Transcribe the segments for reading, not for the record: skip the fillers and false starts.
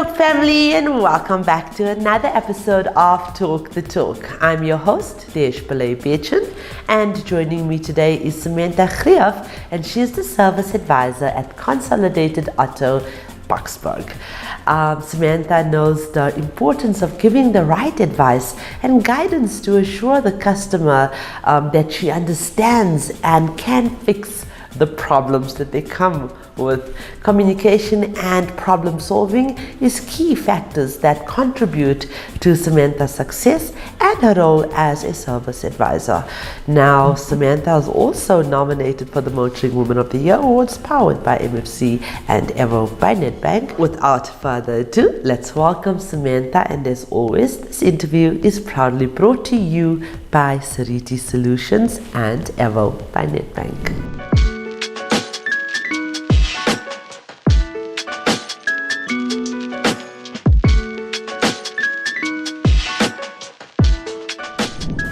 Talk family, and welcome back to another episode of Talk the Talk. I'm your host, Bechin, and joining me today is Samantha Greef, and she's the service advisor at Consolidated Auto Ford. Samantha knows the importance of giving the right advice and guidance to assure the customer that she understands and can fix the problems that they come with. Communication and problem solving is key factors that contribute to Samantha's success and her role as a service advisor. Now, Samantha is also nominated for the Motoring Woman of the Year Awards, powered by MFC and Evo by Nedbank. Without further ado, let's welcome Samantha, and as always, this interview is proudly brought to you by Sariti Solutions and Evo by Nedbank.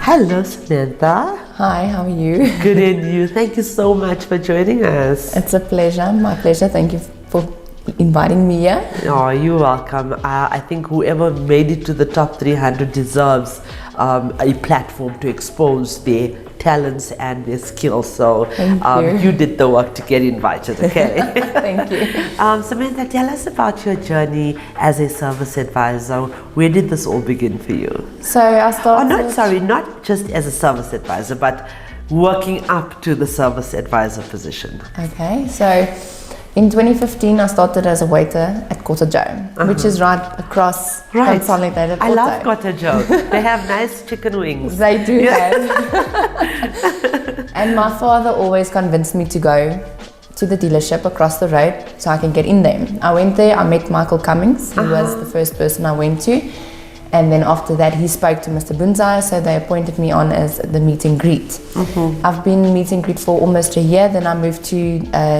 Hello, Samantha. Hi, how are you? Good, and you? Thank you so much for joining us. It's a pleasure, my pleasure. Thank you for inviting me here. Oh, you're welcome. I think whoever made it to the top 300 deserves a platform to expose their talents and their skills. So you did the work to get invited, okay? Thank you. Samantha, tell us about your journey as a service advisor. Where did this all begin for you? So I started... not just as a service advisor, but working up to the service advisor position. Okay, so in 2015, I started as a waiter at Quarter Joe, which is right across Consolidated Auto. I love Quarter Joe. They have nice chicken wings. They do have. And my father always convinced me to go to the dealership across the road so I can get in there. I went there, I met Michael Cummings, who was the first person I went to. And then after that, he spoke to Mr. Bunzai, so they appointed me on as the meet and greet. I've been meet and greet for almost a year. Then I moved to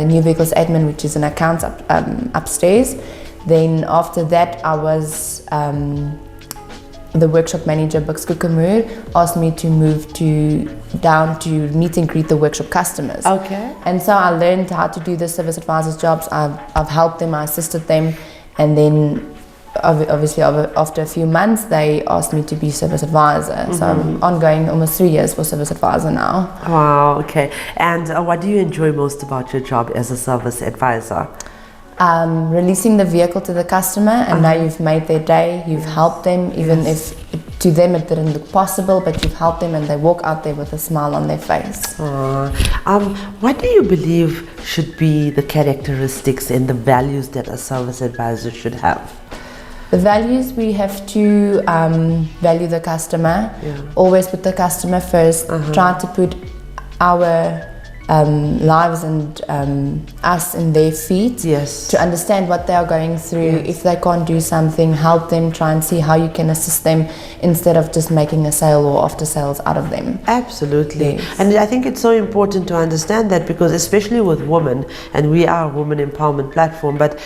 new vehicles admin, which is an accounts upstairs. Then after that, I was the workshop manager. Bucks Kukamur asked me to move down to meet and greet the workshop customers. Okay. And so I learned how to do the service advisors jobs. I've helped them, I assisted them, and then obviously after a few months they asked me to be service advisor. So I'm ongoing almost 3 years for service advisor now. Wow, okay. And what do you enjoy most about your job as a service advisor? Releasing the vehicle to the customer, and now you've made their day, you've helped them, even if to them it didn't look possible, but you've helped them and they walk out there with a smile on their face. What do you believe should be the characteristics and the values that a service advisor should have? The values, we have to value the customer, always put the customer first, try to put our lives and us in their feet, to understand what they are going through. If they can't do something, help them, try and see how you can assist them instead of just making a sale or after sales out of them. Absolutely. And I think it's so important to understand that, because especially with women, and we are a women empowerment platform, but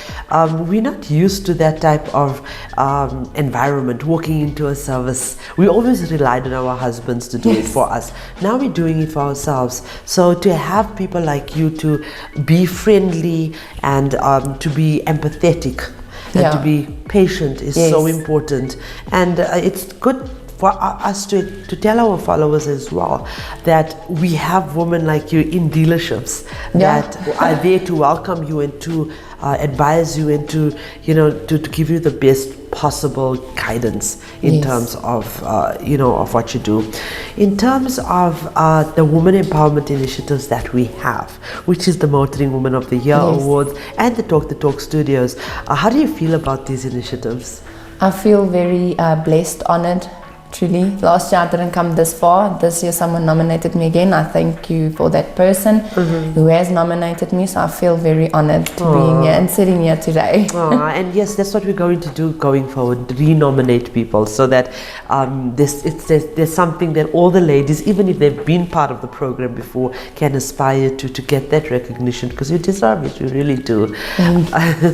we're not used to that type of environment, walking into a service. We always relied on our husbands to do it for us. Now we're doing it for ourselves. So to have people like you to be friendly and to be empathetic and to be patient is so important. And it's good for us to tell our followers as well that we have women like you in dealerships that are there to welcome you and to advise you and to give you the best possible guidance in terms of of what you do. In terms of the women empowerment initiatives that we have, which is the Motoring Woman of the Year Awards and the Talk the Talk Studios, how do you feel about these initiatives? I feel very blessed, honored. Truly, last year I didn't come this far. This year someone nominated me again. I thank you for that person who has nominated me. So I feel very honored to being here and sitting here today. And yes, that's what we're going to do going forward, re-nominate people so that there's something that all the ladies, even if they've been part of the program before, can aspire to get that recognition, because you deserve it, you really do.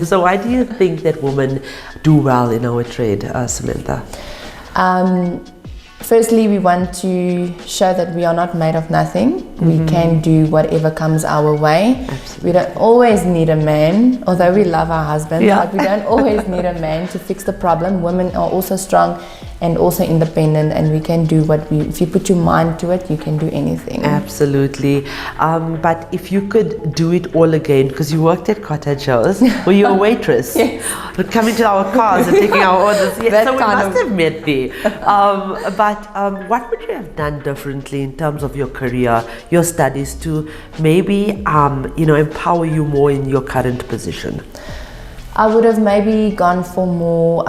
So why do you think that women do well in our trade, Samantha? firstly, we want to show that we are not made of nothing. We can do whatever comes our way. Absolutely. We don't always need a man, although we love our husbands, Yeah. but we don't always need a man to fix the problem. Women are also strong and also independent, and we can do if you put your mind to it, you can do anything. Absolutely. But if you could do it all again, because you worked at Cotta Joe's, were you a waitress? Yes. Coming to our cars and taking our orders. Yes, That so we kind must have met there. But what would you have done differently in terms of your career, your studies, to maybe empower you more in your current position? I would have maybe gone for more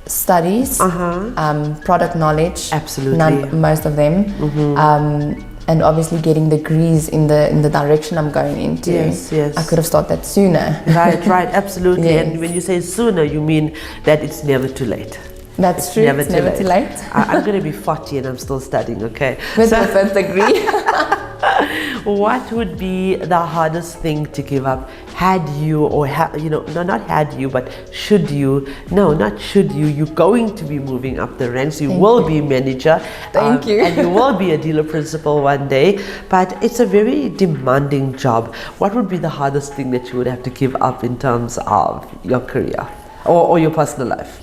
studies, product knowledge. Absolutely. Most of them, and obviously getting degrees in the direction I'm going into. Yes, yes. I could have started that sooner. Right, absolutely. Yes. And when you say sooner, you mean that it's never too late. That's true. It's never too late. I'm going to be 40 and I'm still studying, okay? With the first degree. What would be the hardest thing to give up? Had you, or not had you, but should you? No, not should you. You're going to be moving up the ranks. You will be manager. Thank you. And you will be a dealer principal one day. But it's a very demanding job. What would be the hardest thing that you would have to give up in terms of your career or your personal life?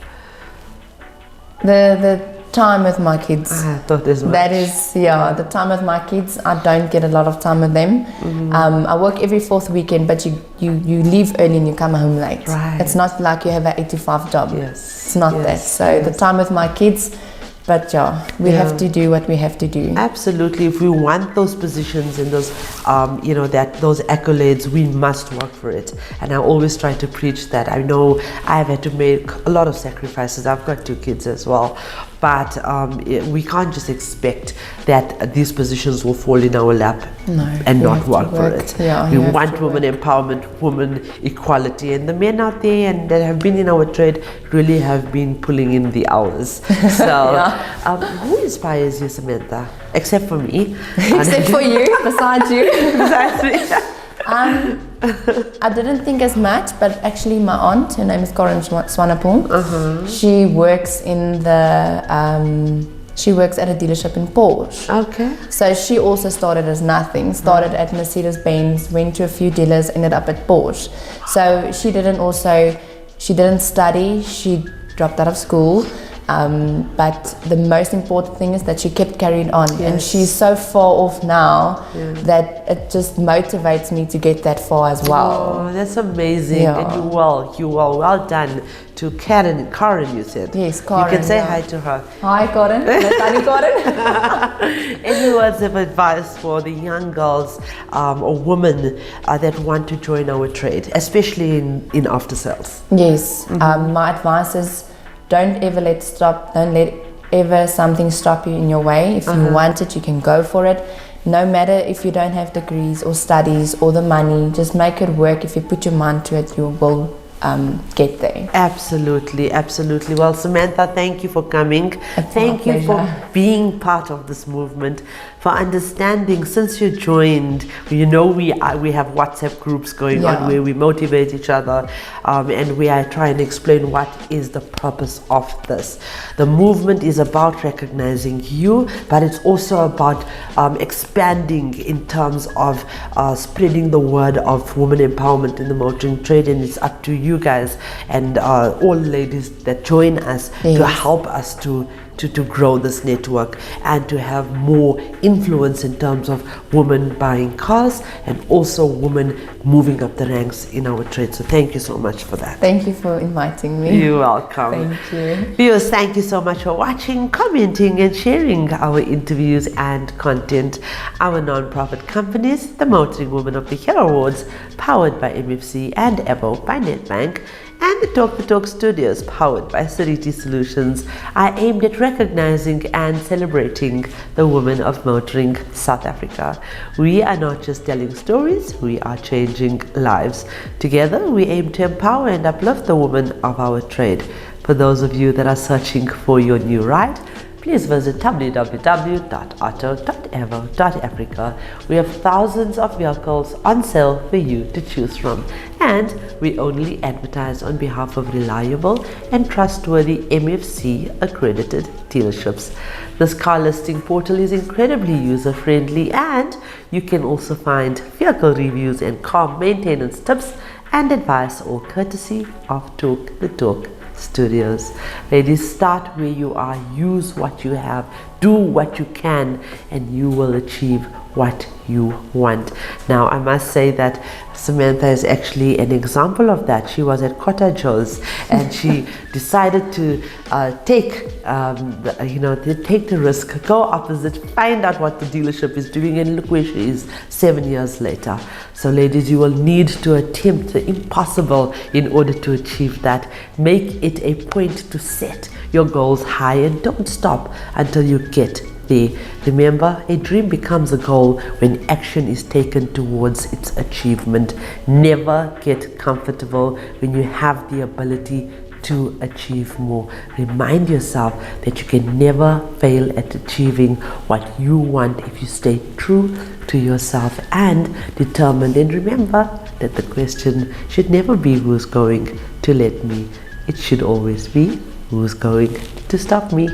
The time with my kids. I thought as much. That is, the time with my kids. I don't get a lot of time with them. I work every fourth weekend, but you leave early and you come home late. Right. It's not like you have an 8 to 5 job. Yes. It's not that. So the time with my kids, but we have to do what we have to do. Absolutely. If we want those positions and those, those accolades, we must work for it. And I always try to preach that. I know I've had to make a lot of sacrifices. I've got 2 kids as well. But we can't just expect that these positions will fall in our lap and not work for it. Yeah, we want women empowerment, women equality, and the men out there and that have been in our trade really have been pulling in the hours. So, who inspires you, Samantha? Except for me. Except for you, besides you. Besides me. I didn't think as much, but actually my aunt, her name is Karen Swanepoel, she works she works at a dealership in Porsche. Okay. So she also started as nothing, started at Mercedes-Benz, went to a few dealers, ended up at Porsche. So she didn't study, she dropped out of school. But the most important thing is that she kept carrying on, and she's so far off now that it just motivates me to get that far as well. Oh, that's amazing. And you well done to Karen, you said. Yes, Karen. You can say hi to her. Hi, Karen. Karen. Any words of advice for the young girls or women that want to join our trade, especially in after sales? Yes, my advice is, don't let ever something stop you in your way. If you want it, you can go for it. No matter if you don't have degrees or studies or the money, just make it work. If you put your mind to it, you will get there. Absolutely. Well, Samantha, thank you for coming. Thank you for being part of this movement, for understanding. Since you joined, we have WhatsApp groups going on where we motivate each other, and we are trying to explain what is the purpose of this. The movement is about recognizing you, but it's also about expanding in terms of spreading the word of women empowerment in the motoring trade, and it's up to you guys and all ladies that join us to help us to grow this network and to have more influence in terms of women buying cars and also women moving up the ranks in our trade. So thank you so much for that. Thank you for inviting me. You're welcome. Thank you. Viewers, thank you so much for watching, commenting and sharing our interviews and content. Our non-profit companies, the Motoring Women of the Year Awards, powered by MFC and EVO by Netbank, and the Talk the Talk Studios, powered by Sariti Solutions, are aimed at recognizing and celebrating the women of motoring South Africa. We are not just telling stories, we are changing lives. Together, we aim to empower and uplift the women of our trade. For those of you that are searching for your new ride, please visit www.auto.evo.africa. We have thousands of vehicles on sale for you to choose from, and we only advertise on behalf of reliable and trustworthy MFC accredited dealerships. This car listing portal is incredibly user friendly, and you can also find vehicle reviews and car maintenance tips and advice, all courtesy of Talk the Talk Studios. Ladies, start where you are, use what you have, do what you can, and you will achieve what you want. Now, I must say that Samantha is actually an example of that. She was at Cotta Joe's and she decided to take the risk, go opposite, find out what the dealership is doing, and look where she is 7 years later. So ladies, you will need to attempt the impossible in order to achieve that. Make it a point to set your goals high and don't stop until you get there. Remember, a dream becomes a goal when action is taken towards its achievement. Never get comfortable when you have the ability to achieve more. Remind yourself that you can never fail at achieving what you want if you stay true to yourself and determined. And remember that the question should never be who's going to let me. It should always be who's going to stop me.